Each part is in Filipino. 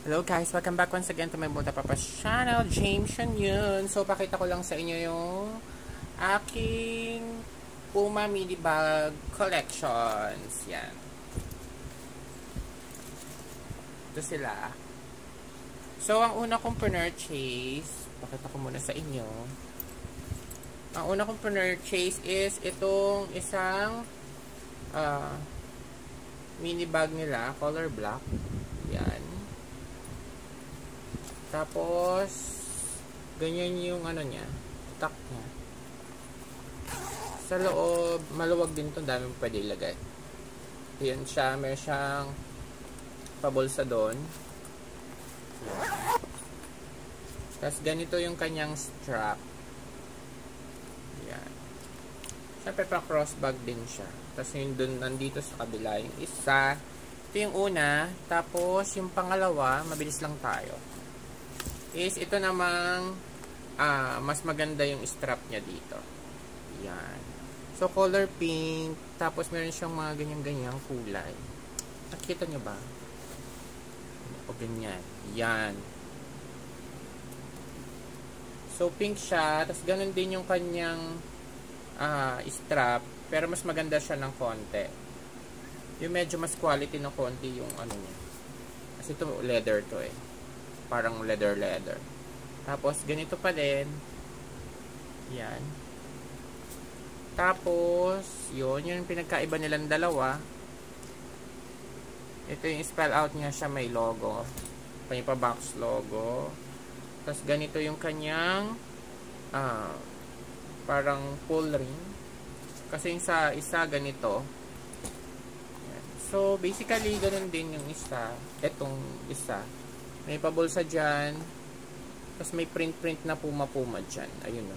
Hello guys, welcome back once again to my Buta Papa channel, James Sean yun. So pakita ko lang sa inyo yung aking Puma mini bag collections. Yan. Ito sila. So ang una kong purchase, pakita ko muna sa inyo. Ang una kong purchase is itong isang mini bag nila, color black. Yan. Tapos, ganyan yung ano niya, tuck niya. Sa loob, maluwag din to, daming pwede ilagay. Yan siya, may siyang pabulsa doon. Tapos, ganito yung kanyang strap. Yan. Siyempre, pa crossbag din siya. Tapos, yung doon, nandito sa kabila, yung isa. Ito yung una. Tapos, yung pangalawa, mabilis lang tayo. Is ito namang mas maganda yung strap niya dito. Yan. So, color pink. Tapos, meron siyang mga ganyan-ganyang kulay. Nakikita nyo ba? O ganyan. Yan. So, pink siya. Tapos, ganun din yung kanyang strap. Pero, mas maganda siya ng konti. Yung medyo mas quality ng konti yung ano niya. Kasi ito, leather to eh. Parang leather. Tapos, ganito pa din. Yan. Tapos, yun yung pinagkaiba nilang dalawa. Ito yung spell out niya siya, may logo. May pa-box logo. Tapos, ganito yung kanyang parang pull ring. Kasi yung sa isa, ganito. Yan. So, basically, ganun din yung isa. Itong isa. May pabulsa dyan. Tapos may print na Puma dyan. Ayun o.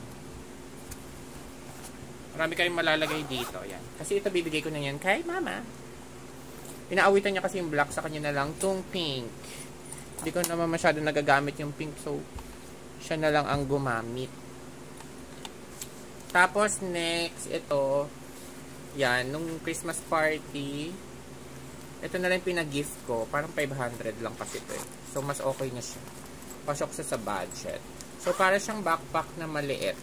Marami kayong malalagay dito. Yan. Kasi ito bibigay ko na yan kay mama. Pinaawitan niya kasi yung black, sa kanya na lang itong pink. Hindi ko naman masyado nagagamit yung pink. So, siya na lang ang gumamit. Tapos next, ito. Yan. Nung Christmas party, ito na lang pinag-gift ko. Parang 500 lang kasi ito eh. So, mas okay na siya. Pasok sa budget. So, para siyang backpack na maliit.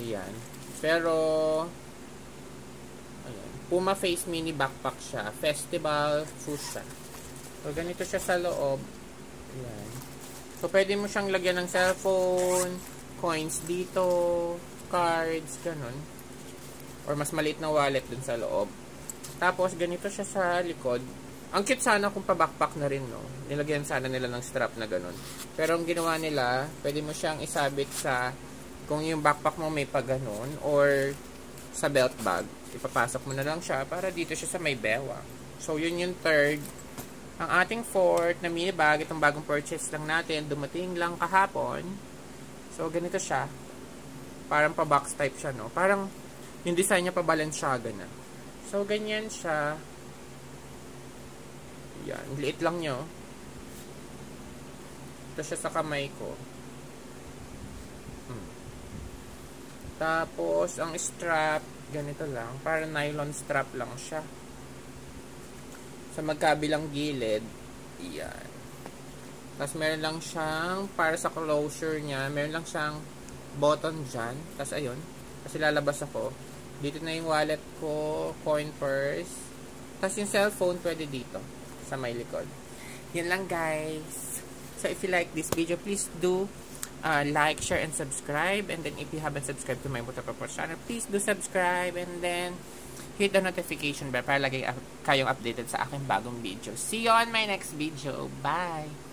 Ayan. Pero, ayan. Puma Face Mini Backpack siya. Festival shoes siya. So, ganito siya sa loob. Ayan. So, pwede mo siyang lagyan ng cellphone, coins dito, cards, ganun. Or mas maliit na wallet dun sa loob. Tapos, ganito siya sa likod. Ang cute sana kung pa-backpack na rin, no? Nilagyan sana nila ng strap na ganun. Pero ang ginawa nila, pwede mo siyang isabit sa, kung yung backpack mo may pa-ganun, or sa belt bag. Ipapasok mo na lang siya para dito siya sa may bewang. So, yun yung third. Ang ating fourth na mini bag, itong bagong purchase lang natin, dumating lang kahapon. So, ganito siya. Parang pa-box type siya, no? Parang yung design niya pa-Balenciaga na. So, ganyan siya. Yan. Liit lang nyo. Ito siya sa kamay ko. Tapos, ang strap, ganito lang. Parang nylon strap lang siya. Sa magkabilang gilid. Yan. Tapos, meron lang siyang, para sa closure niya, meron lang siyang button dyan. Tapos, ayun. Kasi lalabas ako. Dito na yung wallet ko, coin purse. Tapos, yung cellphone, pwede dito. Sa may likod. Yan lang guys. So if you like this video, please do like, share, and subscribe. And then if you haven't subscribed to my Buta Papa channel, please do subscribe. And then hit the notification bell para lagi kayong updated sa aking bagong video. See you on my next video. Bye!